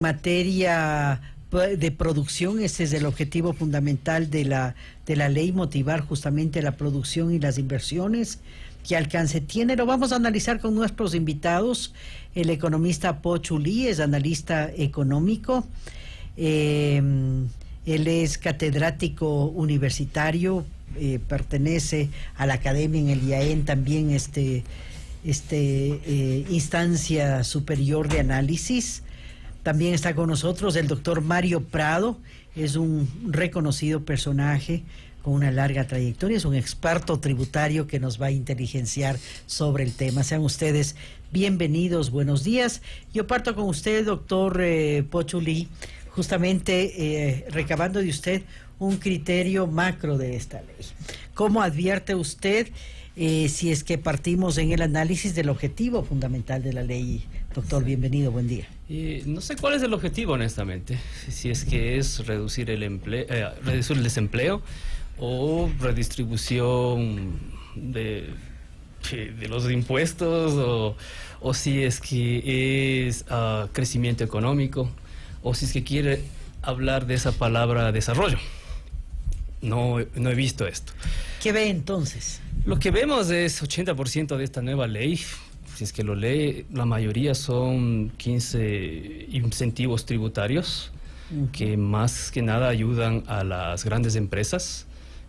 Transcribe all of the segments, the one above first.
materia de producción. Ese es el objetivo fundamental de la ley, motivar justamente la producción y las inversiones. ¿Qué alcance tiene? Lo vamos a analizar con nuestros invitados. El economista Pochu Lee es analista económico. Él es catedrático universitario, pertenece a la academia en el IAEN, también instancia superior de análisis. También está con nosotros el doctor Mario Prado, es un reconocido personaje con una larga trayectoria, es un experto tributario que nos va a inteligenciar sobre el tema. Sean ustedes bienvenidos, buenos días. Yo parto con usted, doctor Pochu Lee, justamente recabando de usted un criterio macro de esta ley. ¿Cómo advierte usted si es que partimos en el análisis del objetivo fundamental de la ley? Doctor, bienvenido, buen día. No sé cuál es el objetivo, honestamente. Si es que es reducir reducir el desempleo o redistribución de los impuestos, o si es que es crecimiento económico, o si es que quiere hablar de esa palabra desarrollo. No he visto esto. ¿Qué ve entonces? Lo que vemos es 80% de esta nueva ley. Si es que lo lee, la mayoría son 15 incentivos tributarios que más que nada ayudan a las grandes empresas.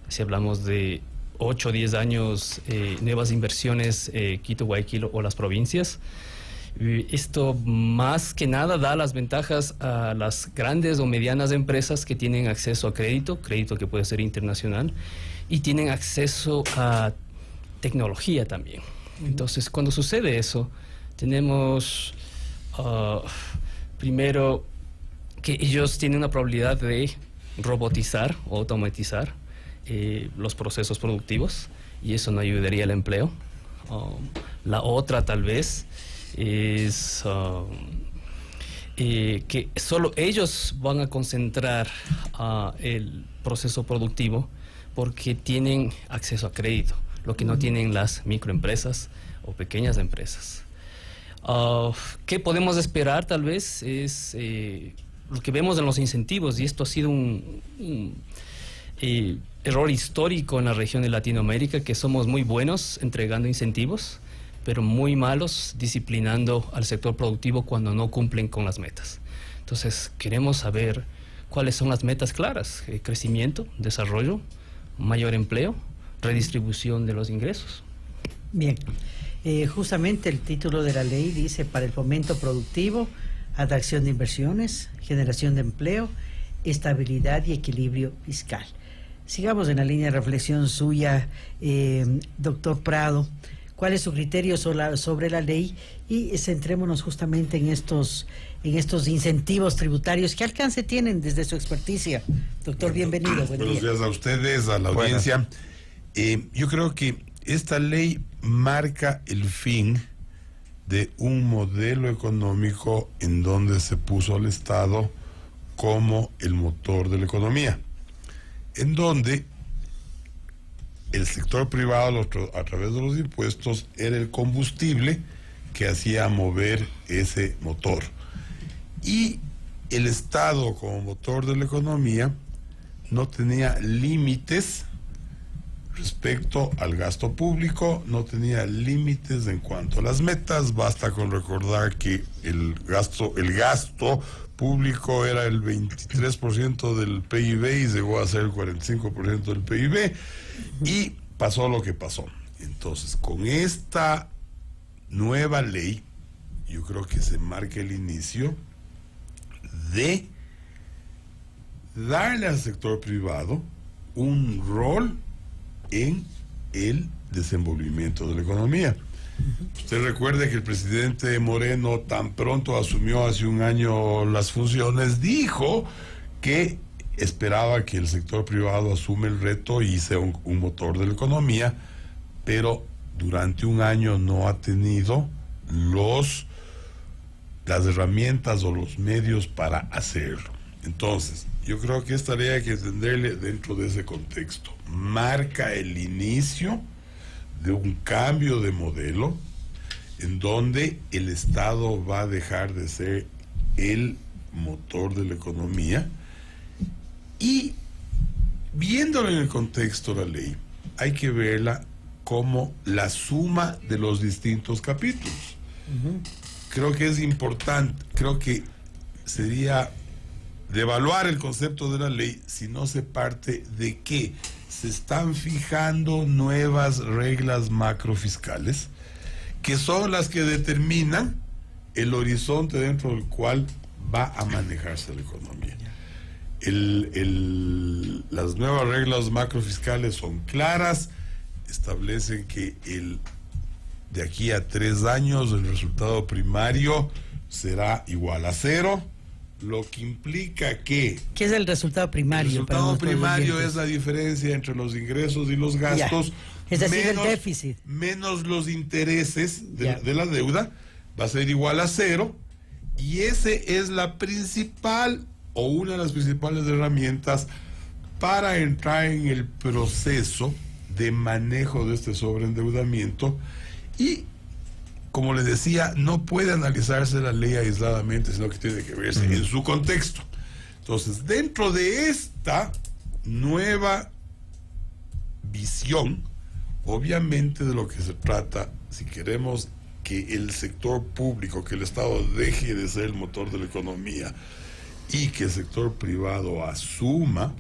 Si hablamos de 8 o 10 años, nuevas inversiones, Quito, Guayaquil o las provincias. Esto más que nada da las ventajas a las grandes o medianas empresas que tienen acceso a crédito que puede ser internacional, y tienen acceso a tecnología también. Entonces, cuando sucede eso, tenemos primero que ellos tienen una probabilidad de robotizar o automatizar los procesos productivos, y eso no ayudaría al empleo. La otra tal vez es que solo ellos van a concentrar el proceso productivo porque tienen acceso a crédito, lo que no tienen las microempresas o pequeñas empresas. ¿Qué podemos esperar? Tal vez es lo que vemos en los incentivos, y esto ha sido un error histórico en la región de Latinoamérica, que somos muy buenos entregando incentivos, pero muy malos disciplinando al sector productivo cuando no cumplen con las metas. Entonces, queremos saber cuáles son las metas claras: crecimiento, desarrollo, mayor empleo, redistribución de los ingresos. Bien, justamente el título de la ley dice: para el fomento productivo, atracción de inversiones, generación de empleo, estabilidad y equilibrio fiscal. Sigamos en la línea de reflexión suya, doctor Prado. ¿Cuál es su criterio sobre la ley? Y centrémonos justamente en estos incentivos tributarios. ¿Qué alcance tienen desde su experticia? Doctor, bienvenido. Buenos días a ustedes, a la audiencia. Yo creo que esta ley marca el fin de un modelo económico en donde se puso al Estado como el motor de la economía, en donde el sector privado, a través de los impuestos, era el combustible que hacía mover ese motor. Y el Estado, como motor de la economía, no tenía límites respecto al gasto público, no tenía límites en cuanto a las metas. Basta con recordar que el gasto público era el 23% del PIB y llegó a ser el 45% del PIB, y pasó lo que pasó. Entonces, con esta nueva ley, yo creo que se marca el inicio de darle al sector privado un rol en el desenvolvimiento de la economía. Usted recuerde que el presidente Moreno, tan pronto asumió hace un año las funciones, dijo que esperaba que el sector privado asume el reto y sea un motor de la economía, pero durante un año no ha tenido las herramientas o los medios para hacerlo. Entonces, yo creo que esta ley hay que entenderle dentro de ese contexto. Marca el inicio de un cambio de modelo en donde el Estado va a dejar de ser el motor de la economía, y viéndolo en el contexto de la ley, hay que verla como la suma de los distintos capítulos. Creo que es importante, creo que sería devaluar el concepto de la ley si no se parte de que se están fijando nuevas reglas macrofiscales que son las que determinan el horizonte dentro del cual va a manejarse la economía. Las nuevas reglas macrofiscales son claras, establecen que de aquí a 3 años el resultado primario será igual a 0, lo que implica que... ¿Qué es el resultado primario? El resultado primario es la diferencia entre los ingresos y los gastos. Es decir, el déficit. Menos los intereses de la deuda, va a ser igual a 0, y ese es la principal o una de las principales herramientas para entrar en el proceso de manejo de este sobreendeudamiento. Y como les decía, no puede analizarse la ley aisladamente, sino que tiene que verse en su contexto. Entonces, dentro de esta nueva visión, obviamente de lo que se trata, si queremos que el sector público, que el Estado deje de ser el motor de la economía y que el sector privado asuma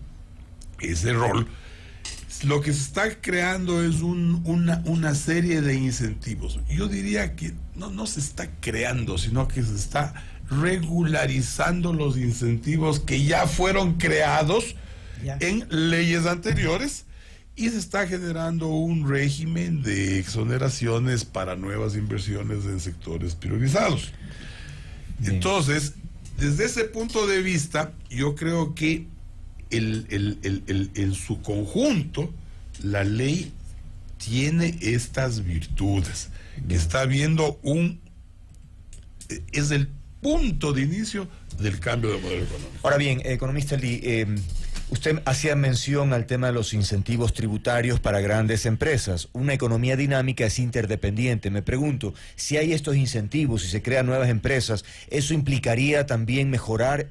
ese rol, lo que se está creando es una serie de incentivos. Yo diría que no se está creando, sino que se está regularizando los incentivos que ya fueron creados en leyes anteriores, y se está generando un régimen de exoneraciones para nuevas inversiones en sectores priorizados. Bien. Entonces, desde ese punto de vista, yo creo que en su conjunto, la ley tiene estas virtudes. Bien. Está viendo es el punto de inicio del cambio de modelo económico. Ahora bien, economista Lee, usted hacía mención al tema de los incentivos tributarios para grandes empresas. Una economía dinámica es interdependiente. Me pregunto, si hay estos incentivos y se crean nuevas empresas, ¿eso implicaría también mejorar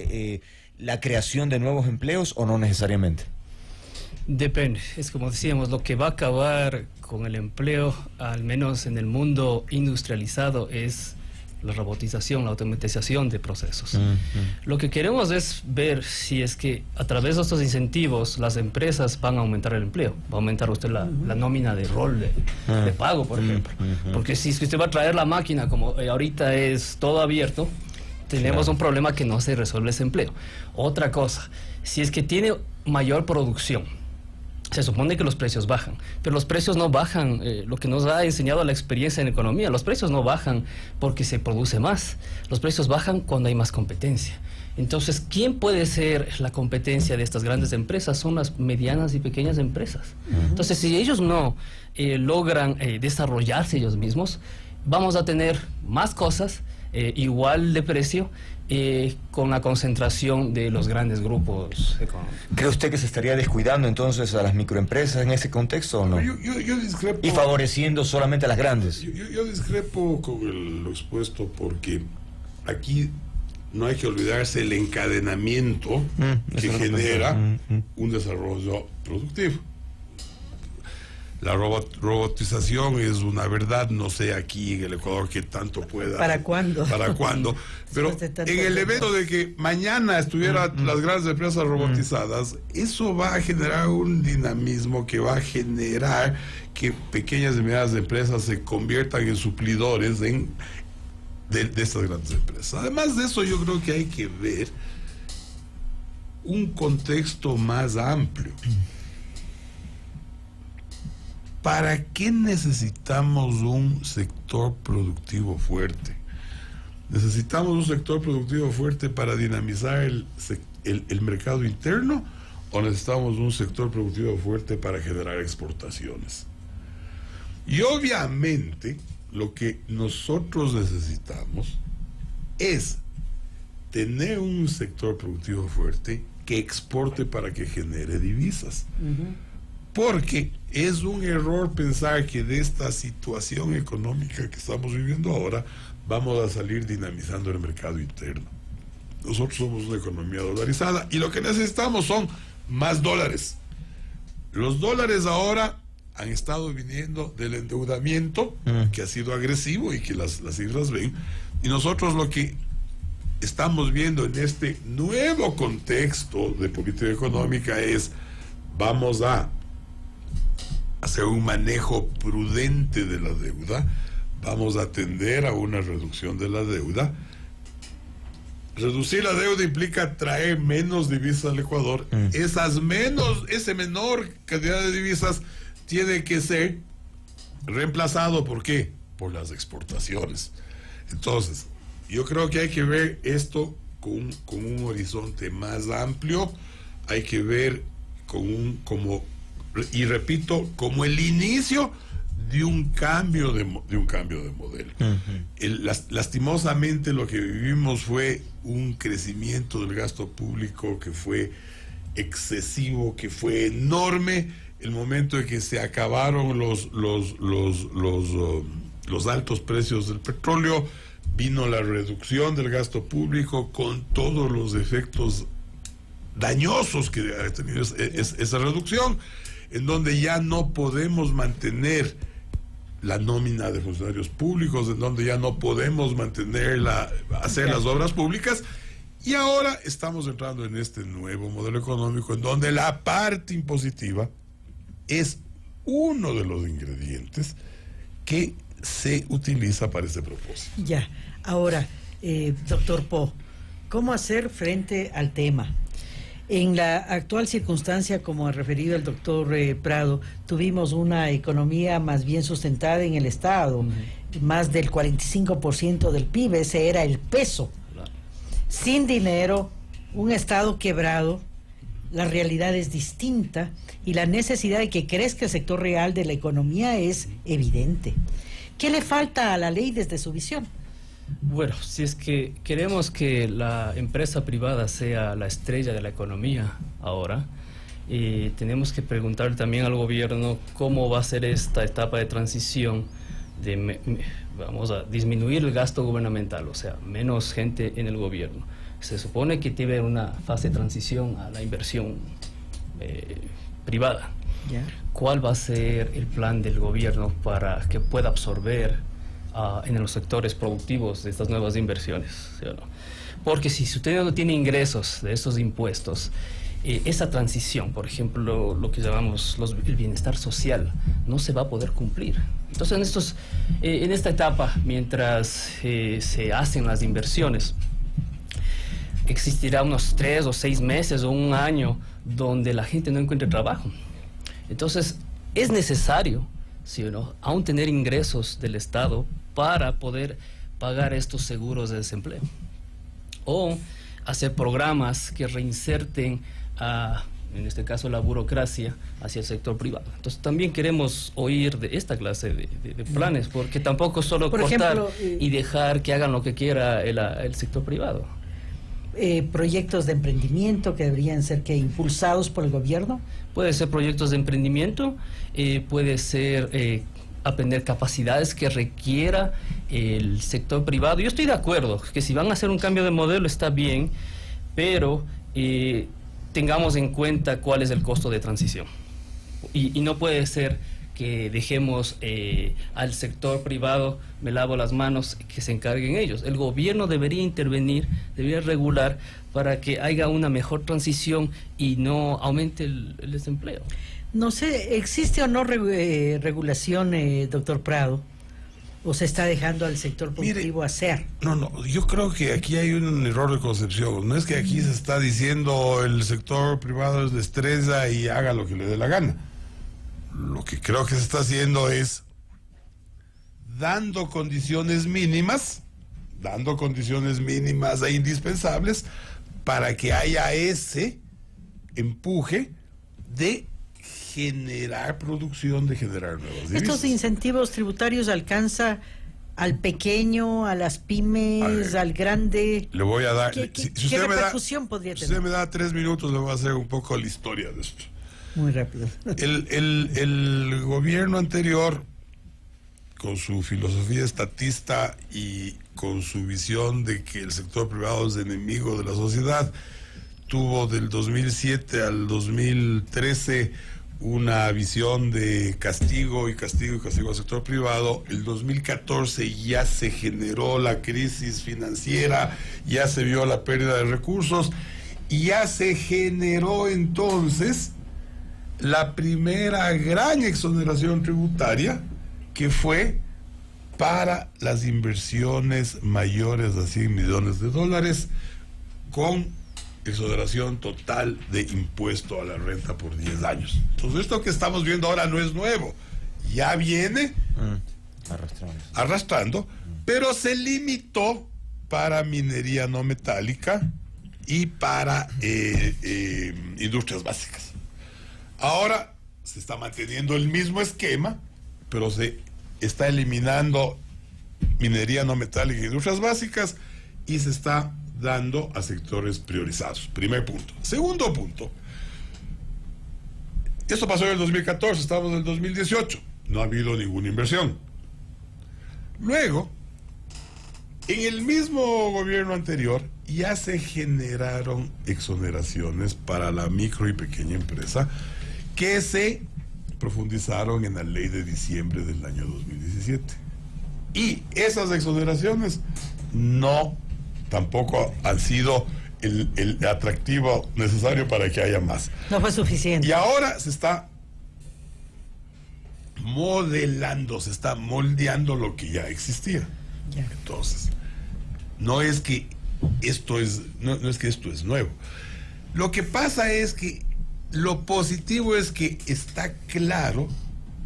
la creación de nuevos empleos o no necesariamente? Depende. Es como decíamos, lo que va a acabar con el empleo, al menos en el mundo industrializado, es la robotización, la automatización de procesos. Lo que queremos es ver si es que a través de estos incentivos las empresas van a aumentar el empleo, va a aumentar usted la nómina de rol de pago, por ejemplo. Porque si es que usted va a traer la máquina, como ahorita es todo abierto, tenemos un problema que no se resuelve ese empleo. Otra cosa, si es que tiene mayor producción, se supone que los precios bajan, pero los precios no bajan, lo que nos ha enseñado la experiencia en economía, los precios no bajan porque se produce más, los precios bajan cuando hay más competencia. Entonces, ¿quién puede ser la competencia de estas grandes empresas? Son las medianas y pequeñas empresas. Entonces, si ellos no logran desarrollarse ellos mismos, vamos a tener más cosas igual de precio, con la concentración de los grandes grupos económicos. ¿Cree usted que se estaría descuidando entonces a las microempresas en ese contexto o no? Yo discrepo. Y favoreciendo solamente a las grandes. Yo discrepo con lo expuesto, porque aquí no hay que olvidarse el encadenamiento que genera un desarrollo productivo. La robotización es una verdad, no sé aquí en el Ecuador qué tanto pueda... ¿Para cuándo? ¿Para cuándo? Pero en el evento de que mañana estuvieran las grandes empresas robotizadas, eso va a generar un dinamismo que va a generar que pequeñas y medianas empresas se conviertan en suplidores de estas grandes empresas. Además de eso, yo creo que hay que ver un contexto más amplio. ¿Para qué necesitamos un sector productivo fuerte? ¿Necesitamos un sector productivo fuerte para dinamizar el mercado interno, o necesitamos un sector productivo fuerte para generar exportaciones? Y obviamente lo que nosotros necesitamos es tener un sector productivo fuerte que exporte para que genere divisas. Porque es un error pensar que de esta situación económica que estamos viviendo ahora vamos a salir dinamizando el mercado interno. nosotros somos una economía dolarizada y lo que necesitamos son más dólares. Los dólares ahora han estado viniendo del endeudamiento, que ha sido agresivo y que las cifras ven, y nosotros lo que estamos viendo en este nuevo contexto de política económica es, vamos a hacer un manejo prudente de la deuda, vamos a atender a una reducción de la deuda. Reducir la deuda implica traer menos divisas al Ecuador. Ese menor cantidad de divisas tiene que ser reemplazado. ¿Por qué? Por las exportaciones. Entonces, yo creo que hay que ver esto con un horizonte más amplio. Hay que ver y repito, como el inicio de un cambio de modelo. Lastimosamente lo que vivimos fue un crecimiento del gasto público que fue excesivo, que fue enorme. El momento en que se acabaron los altos precios del petróleo, vino la reducción del gasto público con todos los efectos dañosos que ha tenido esa reducción, en donde ya no podemos mantener la nómina de funcionarios públicos, en donde ya no podemos hacer las obras públicas, y ahora estamos entrando en este nuevo modelo económico en donde la parte impositiva es uno de los ingredientes que se utiliza para este propósito. Ya, ahora, doctor Po, ¿cómo hacer frente al tema? En la actual circunstancia, como ha referido el doctor Prado, tuvimos una economía más bien sustentada en el Estado, más del 45% del PIB, ese era el peso. Sin dinero, un Estado quebrado, la realidad es distinta y la necesidad de que crezca el sector real de la economía es evidente. ¿Qué le falta a la ley desde su visión? Bueno, si es que queremos que la empresa privada sea la estrella de la economía ahora, tenemos que preguntar también al gobierno cómo va a ser esta etapa de transición vamos a disminuir el gasto gubernamental, o sea, menos gente en el gobierno. Se supone que tiene una fase de transición a la inversión privada. Yeah. ¿Cuál va a ser el plan del gobierno para que pueda absorber en los sectores productivos de estas nuevas inversiones? ¿Sí o no? Porque si usted no tiene ingresos de esos impuestos, esa transición, por ejemplo, lo que llamamos el bienestar social, no se va a poder cumplir. Entonces, en esta etapa, mientras se hacen las inversiones, existirá unos 3 o 6 meses o un año donde la gente no encuentre trabajo. Entonces, es necesario, ¿sí o no?, aún tener ingresos del Estado para poder pagar estos seguros de desempleo. O hacer programas que reinserten en este caso, la burocracia hacia el sector privado. Entonces, también queremos oír de esta clase de planes, porque tampoco solo por cortar ejemplo, y dejar que hagan lo que quiera el sector privado. Proyectos de emprendimiento que deberían ser impulsados por el gobierno. Puede ser proyectos de emprendimiento, puede ser aprender capacidades que requiera el sector privado. Yo estoy de acuerdo que si van a hacer un cambio de modelo está bien, pero tengamos en cuenta cuál es el costo de transición. Y no puede ser que dejemos al sector privado, me lavo las manos, que se encarguen ellos. El gobierno debería intervenir, debería regular para que haya una mejor transición y no aumente el desempleo. No sé, ¿existe o no regulación, doctor Prado? ¿O se está dejando al sector productivo hacer? No, yo creo que aquí hay un error de concepción. No es que aquí se está diciendo el sector privado es la estrella y haga lo que le dé la gana. Lo que creo que se está haciendo es dando condiciones mínimas e indispensables para que haya ese empuje de generar producción, de generar nuevas divisas. ¿Estos incentivos tributarios alcanza al pequeño, a las pymes, al grande? Le voy a dar... ¿Qué repercusión podría tener? Si usted me da 3 minutos, le voy a hacer un poco la historia de esto. Muy rápido. El gobierno anterior con su filosofía estatista y con su visión de que el sector privado es enemigo de la sociedad, tuvo del 2007 al 2013 una visión de castigo y castigo y castigo al sector privado. El 2014 ya se generó la crisis financiera, ya se vio la pérdida de recursos y ya se generó entonces la primera gran exoneración tributaria, que fue para las inversiones mayores a 100 millones de dólares, con exoneración total de impuesto a la renta por 10 años. Entonces, esto que estamos viendo ahora no es nuevo, ya viene arrastrando, pero se limitó para minería no metálica y para industrias básicas. Ahora se está manteniendo el mismo esquema, pero se está eliminando minería no metálica e industrias básicas y se está dando a sectores priorizados. Primer punto. Segundo punto. Esto pasó en el 2014, estamos en el 2018. No ha habido ninguna inversión. Luego, en el mismo gobierno anterior, ya se generaron exoneraciones para la micro y pequeña empresa que se profundizaron en la ley de diciembre del año 2017. Y esas exoneraciones tampoco han sido el atractivo necesario para que haya más. No fue suficiente. Y ahora se está modelando, se está moldeando lo que ya existía. Ya. Entonces, no es que esto es nuevo. Lo que pasa es que lo positivo es que está claro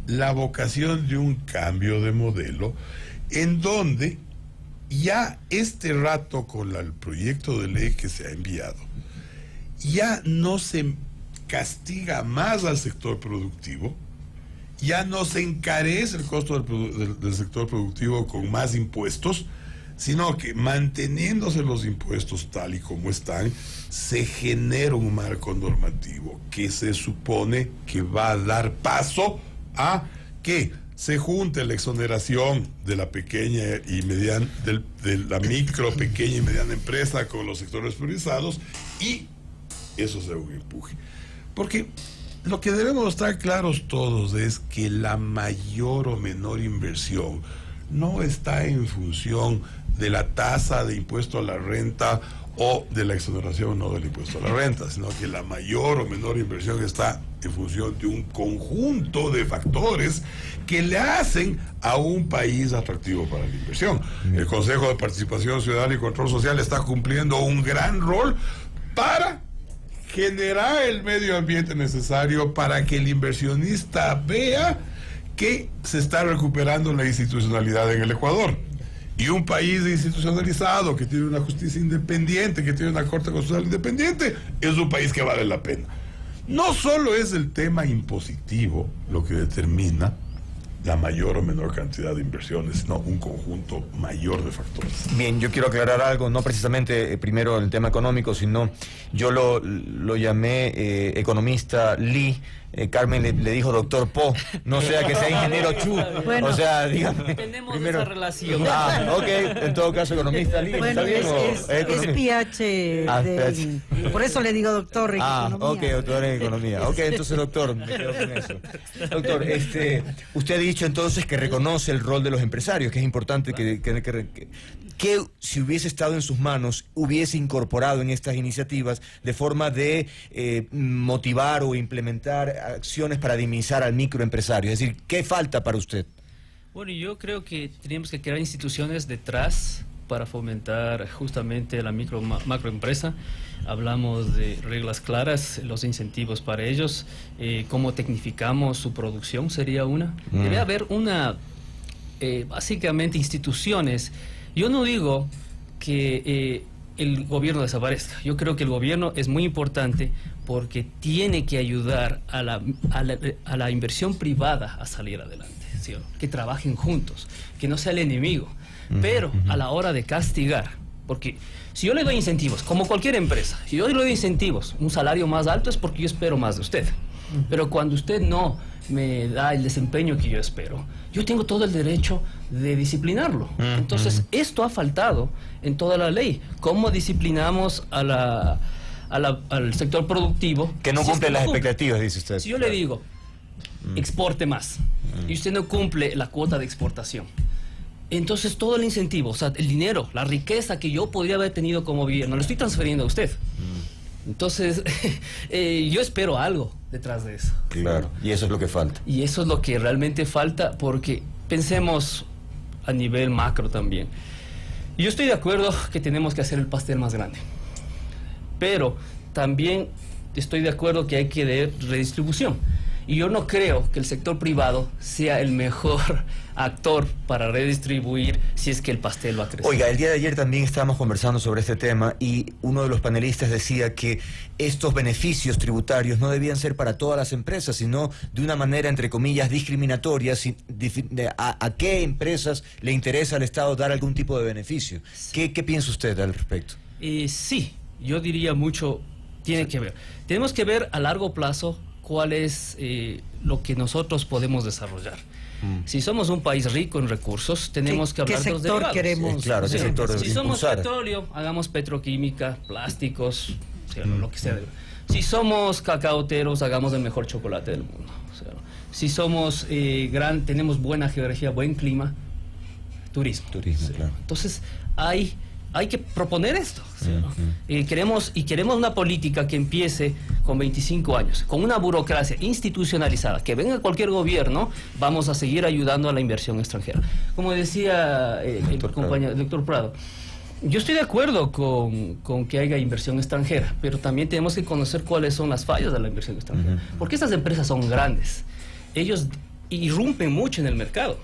la vocación de un cambio de modelo, en donde ya este rato con el proyecto de ley que se ha enviado, ya no se castiga más al sector productivo, ya no se encarece el costo del sector productivo con más impuestos, sino que manteniéndose los impuestos tal y como están, se genera un marco normativo que se supone que va a dar paso a que se junte la exoneración de la pequeña y mediana, de la micro, pequeña y mediana empresa con los sectores priorizados, y eso sea un empuje. Porque lo que debemos estar claros todos es que la mayor o menor inversión no está en función de la tasa de impuesto a la renta o de la exoneración no del impuesto a la renta, sino que la mayor o menor inversión está en función de un conjunto de factores que le hacen a un país atractivo para la inversión. El Consejo de Participación Ciudadana y Control Social está cumpliendo un gran rol para generar el medio ambiente necesario para que el inversionista vea que se está recuperando la institucionalidad en el Ecuador. Y un país institucionalizado, que tiene una justicia independiente, que tiene una corte constitucional independiente, es un país que vale la pena. No solo es el tema impositivo lo que determina la mayor o menor cantidad de inversiones, sino un conjunto mayor de factores. Bien, yo quiero aclarar algo, no precisamente primero el tema económico, sino yo lo llamé economista Lee. Carmen le dijo doctor Po, no sea que sea ingeniero Chu. Bueno, o sea, dígame. Tenemos primero, esa relación. Ok, en todo caso economista Lee. bueno, ¿Está bien? es PH. Por eso le digo doctor en economía. Ok, doctor en economía. Ok, entonces doctor, me quedo con eso. Doctor, usted ha dicho entonces que reconoce el rol de los empresarios, que es importante que si hubiese estado en sus manos, hubiese incorporado en estas iniciativas de forma de motivar o implementar acciones para dinamizar al microempresario. Es decir, ¿qué falta para usted? Bueno, yo creo que tenemos que crear instituciones detrás para fomentar justamente la macroempresa. Hablamos de reglas claras, los incentivos para ellos, cómo tecnificamos su producción sería una. Debe haber básicamente instituciones. Yo no digo que el gobierno desaparezca. Yo creo que el gobierno es muy importante porque tiene que ayudar a la inversión privada a salir adelante, ¿sí? Que trabajen juntos, que no sea el enemigo. Pero a la hora de castigar, porque si yo le doy incentivos, como cualquier empresa, si yo le doy incentivos, un salario más alto es porque yo espero más de usted. Pero cuando usted no me da el desempeño que yo espero, yo tengo todo el derecho de disciplinarlo. Entonces, esto ha faltado en toda la ley. ¿Cómo disciplinamos al sector productivo? Que no cumple las expectativas, dice usted. Si yo le digo, exporte más, y usted no cumple la cuota de exportación, entonces todo el incentivo, o sea, el dinero, la riqueza que yo podría haber tenido como gobierno, lo estoy transfiriendo a usted. Entonces, yo espero algo detrás de eso. Claro, y eso es lo que falta. Y eso es lo que realmente falta, porque pensemos a nivel macro también. Yo estoy de acuerdo que tenemos que hacer el pastel más grande, pero también estoy de acuerdo que hay que dar redistribución. Y yo no creo que el sector privado sea el mejor actor para redistribuir si es que el pastel va a crecer. Oiga, el día de ayer también estábamos conversando sobre este tema y uno de los panelistas decía que estos beneficios tributarios no debían ser para todas las empresas, sino de una manera, entre comillas, discriminatoria. ¿A qué empresas le interesa al Estado dar algún tipo de beneficio? ¿Qué piensa usted al respecto? Sí, yo diría mucho, tiene que ver. Tenemos que ver a largo plazo cuál es lo que nosotros podemos desarrollar. Si somos un país rico en recursos, tenemos que hablar de los derivados. ¿Qué sector queremos? Claro, ¿qué sector Si somos impulsar? petróleo, hagamos petroquímica, plásticos, o sea, lo que sea. Si somos cacaoteros, hagamos el mejor chocolate del mundo. O sea, si somos tenemos buena geografía, buen clima, turismo. Turismo, Sí. claro. Entonces, hay que proponer esto. ¿Sí, no? Queremos una política que empiece con 25 años, con una burocracia institucionalizada, que venga cualquier gobierno, vamos a seguir ayudando a la inversión extranjera. Como decía el compañero, doctor Prado, yo estoy de acuerdo con que haya inversión extranjera, pero también tenemos que conocer cuáles son las fallas de la inversión extranjera, porque estas empresas son grandes, ellos irrumpen mucho en el mercado,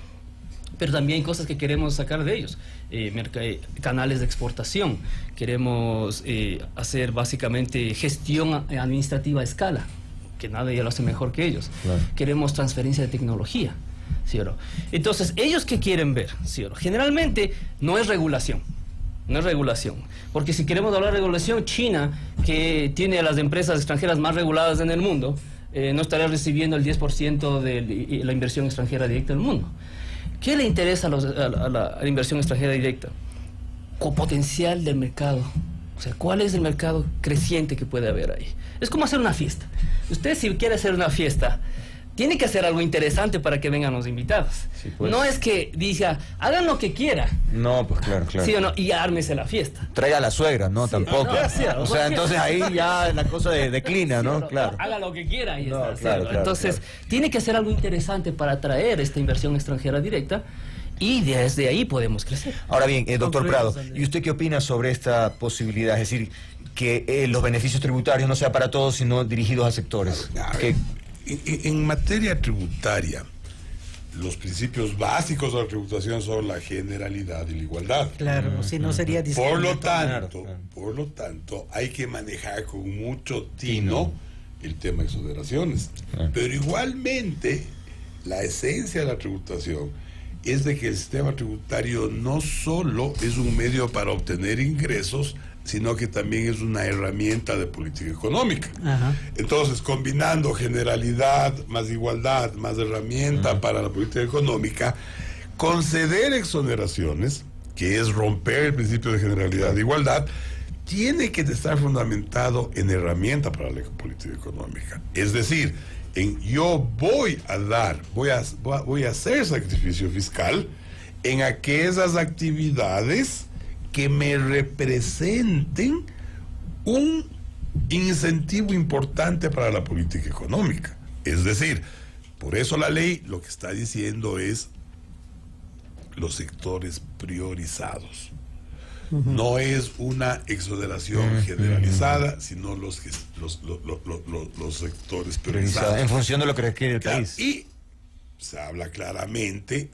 pero también hay cosas que queremos sacar de ellos. Canales de exportación, queremos hacer básicamente gestión administrativa a escala, que nadie lo hace mejor que ellos. Claro. Queremos transferencia de tecnología, ¿sí o no? Entonces, ¿ellos qué quieren ver? ¿Sí o no? Generalmente no es regulación, porque si queremos hablar de regulación, China, que tiene a las empresas extranjeras más reguladas en el mundo, no estaría recibiendo el 10% de la inversión extranjera directa del mundo. ¿Qué le interesa a la inversión extranjera directa? Con potencial del mercado. O sea, ¿cuál es el mercado creciente que puede haber ahí? Es como hacer una fiesta. Usted, si quiere hacer una fiesta, tiene que hacer algo interesante para que vengan los invitados. Sí, pues. No es que diga, hagan lo que quiera. No, pues claro. ¿Sí o no? Y ármese la fiesta. Traiga a la suegra, ¿no? Tampoco. no, sí, o sea, entonces ahí ya la cosa declina, ¿no? Sí, Claro. Haga lo que quiera y No, está. claro, Entonces, tiene que hacer algo interesante para atraer esta inversión extranjera directa y desde ahí podemos crecer. Ahora bien, doctor Concluimos, Prado, Andrés. ¿y usted qué opina sobre esta posibilidad? Es decir, que los beneficios tributarios no sea para todos, sino dirigidos a sectores. A ver, Que- en materia tributaria, los principios básicos de la tributación son la generalidad y la igualdad. Claro, si no sería Por lo discriminatorio. tanto, por lo tanto, hay que manejar con mucho tino el tema de exoneraciones. Claro. Pero igualmente, la esencia de la tributación es de que el sistema tributario no solo es un medio para obtener ingresos, sino que también es una herramienta de política económica. Ajá. Entonces, combinando generalidad, más igualdad, más herramienta para la política económica, conceder exoneraciones, que es romper el principio de generalidad e igualdad, tiene que estar fundamentado en herramienta para la política económica. Es decir, yo voy a hacer sacrificio fiscal en aquellas actividades que me representen un incentivo importante para la política económica. Es decir, por eso la ley lo que está diciendo es los sectores priorizados. No es una exoneración generalizada, sino los sectores priorizados. En función de lo que requiere el Claro, país. y se habla claramente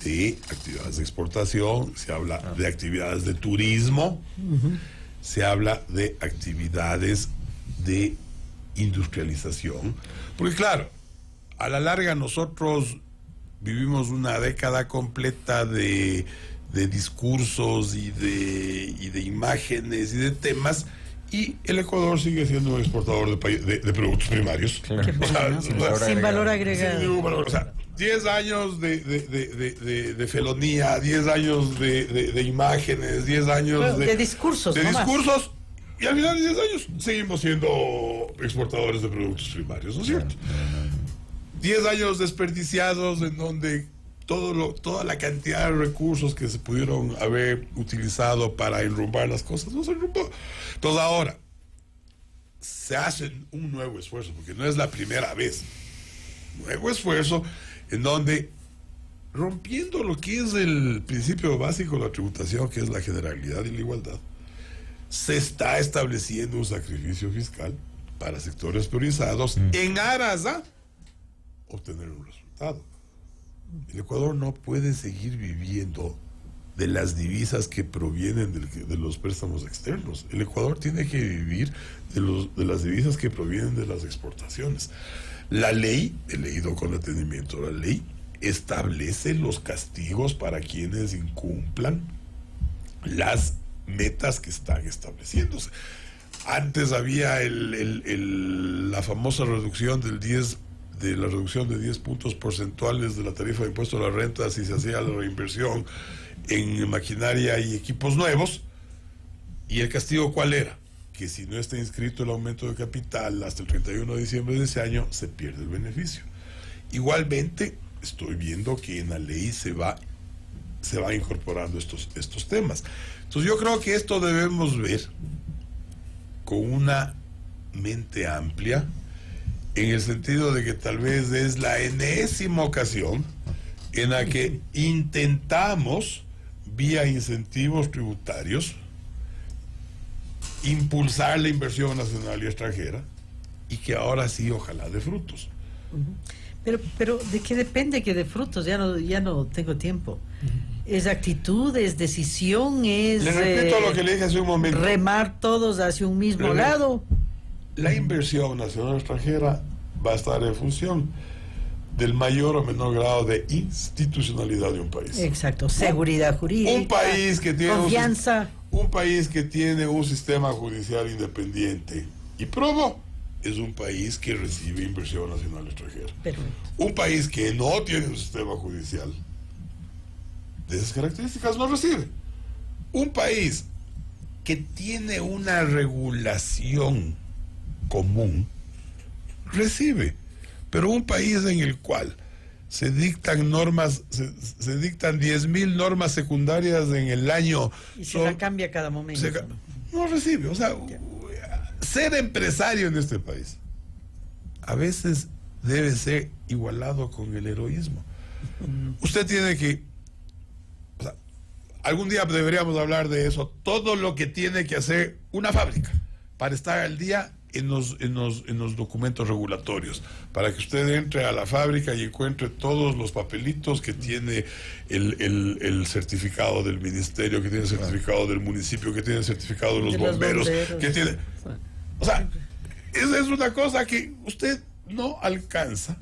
de actividades de exportación, se habla de actividades de turismo, se habla de actividades de industrialización. Porque claro, a la larga nosotros vivimos una década completa de discursos y de imágenes y de temas Y el Ecuador sigue siendo un exportador de productos primarios. Qué bueno, ¿no? Sin valor agregado. Sin ningún valor. O sea, 10 años de felonía, 10 años de imágenes, 10 años Bueno, de discursos, de no más. discursos, y al final de 10 años seguimos siendo exportadores de productos primarios, ¿no es cierto? 10 años desperdiciados en donde toda la cantidad de recursos que se pudieron haber utilizado para enrumbar las cosas no se enrumbó. Entonces ahora se hace un nuevo esfuerzo, porque no es la primera vez. Nuevo esfuerzo en donde, rompiendo lo que es el principio básico de la tributación, que es la generalidad y la igualdad, se está estableciendo un sacrificio fiscal para sectores priorizados en aras a obtener un resultado. El Ecuador no puede seguir viviendo de las divisas que provienen de los préstamos externos. El Ecuador tiene que vivir de las divisas que provienen de las exportaciones. La ley, he leído con detenimiento, la ley establece los castigos para quienes incumplan las metas que están estableciéndose. Antes había la famosa reducción de la reducción de 10 puntos porcentuales de la tarifa de impuesto a la renta si se hacía la reinversión en maquinaria y equipos nuevos. ¿Y el castigo cuál era? Que si no está inscrito el aumento de capital hasta el 31 de diciembre de ese año, se pierde el beneficio. Igualmente, estoy viendo que en la ley se va incorporando estos temas. Entonces yo creo que esto debemos ver con una mente amplia, en el sentido de que tal vez es la enésima ocasión en la que intentamos, vía incentivos tributarios, impulsar la inversión nacional y extranjera, y que ahora sí, ojalá, dé frutos. Pero ¿de qué depende que dé frutos? Ya no tengo tiempo. ¿Es actitud, es decisión, es... Le repito lo que le dije hace un momento. Remar todos hacia un mismo lado? La inversión nacional extranjera va a estar en función del mayor o menor grado de institucionalidad de un país. Exacto, seguridad jurídica, un país que tiene confianza. Un país que tiene un sistema judicial independiente y probo es un país que recibe inversión nacional extranjera. Un país que no tiene un sistema judicial de esas características no recibe. Un país que tiene una regulación común recibe, pero un país en el cual se dictan normas, se dictan 10.000 normas secundarias en el año y se la cambia cada momento. No recibe. O sea, ser empresario en este país a veces debe ser igualado con el heroísmo. Usted tiene que, o sea, algún día deberíamos hablar de eso, todo lo que tiene que hacer una fábrica para estar al día en los documentos regulatorios, para que usted entre a la fábrica y encuentre todos los papelitos que tiene el certificado del ministerio, que tiene el certificado del municipio, que tiene el certificado de los bomberos, que tiene... O sea, esa es una cosa que usted no alcanza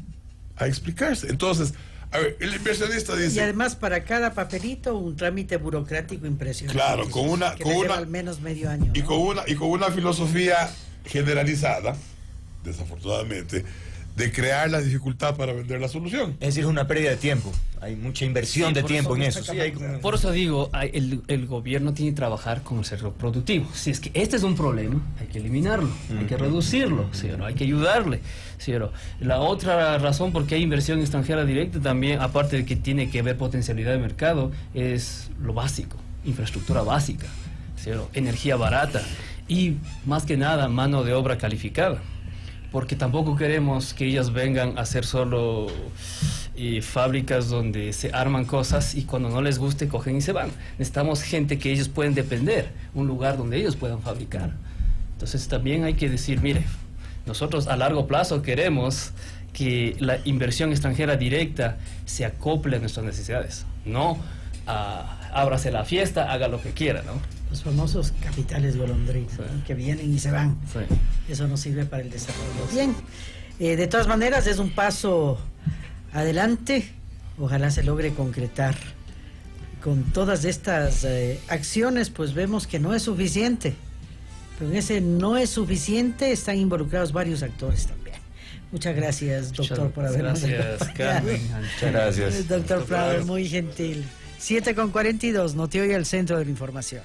a explicarse. Entonces, a ver, el inversionista dice... Y además para cada papelito un trámite burocrático impresionante. Claro, con una al menos medio año. Y, ¿no? con una filosofía generalizada, desafortunadamente, de crear la dificultad para vender la solución. Es decir, es una pérdida de tiempo. Hay mucha inversión de tiempo en eso. Por eso digo, el gobierno tiene que trabajar con el sector productivo. Si es que este es un problema, hay que eliminarlo, hay que reducirlo, ¿sí o no? Hay que ayudarle, ¿sí o no? La otra razón por qué hay inversión extranjera directa también, aparte de que tiene que haber potencialidad de mercado, es lo básico, infraestructura básica, ¿sí o no? Energía barata y, más que nada, mano de obra calificada. Porque tampoco queremos que ellas vengan a hacer solo fábricas donde se arman cosas y cuando no les guste cogen y se van. Necesitamos gente que ellos pueden depender, un lugar donde ellos puedan fabricar. Entonces también hay que decir, mire, nosotros a largo plazo queremos que la inversión extranjera directa se acople a nuestras necesidades, no ábrase la fiesta, haga lo que quiera, ¿no? Los famosos capitales golondrinas, sí, que vienen y se van. Sí. Eso no sirve para el desarrollo. Bien, de todas maneras es un paso adelante. Ojalá se logre concretar. Con todas estas acciones, pues vemos que no es suficiente. Pero en ese no es suficiente, están involucrados varios actores también. Muchas gracias, doctor, por habernos Gracias, Carmen. Muchas gracias. Doctor Prado, muy gentil. 7:42, Notioy, el centro de la información.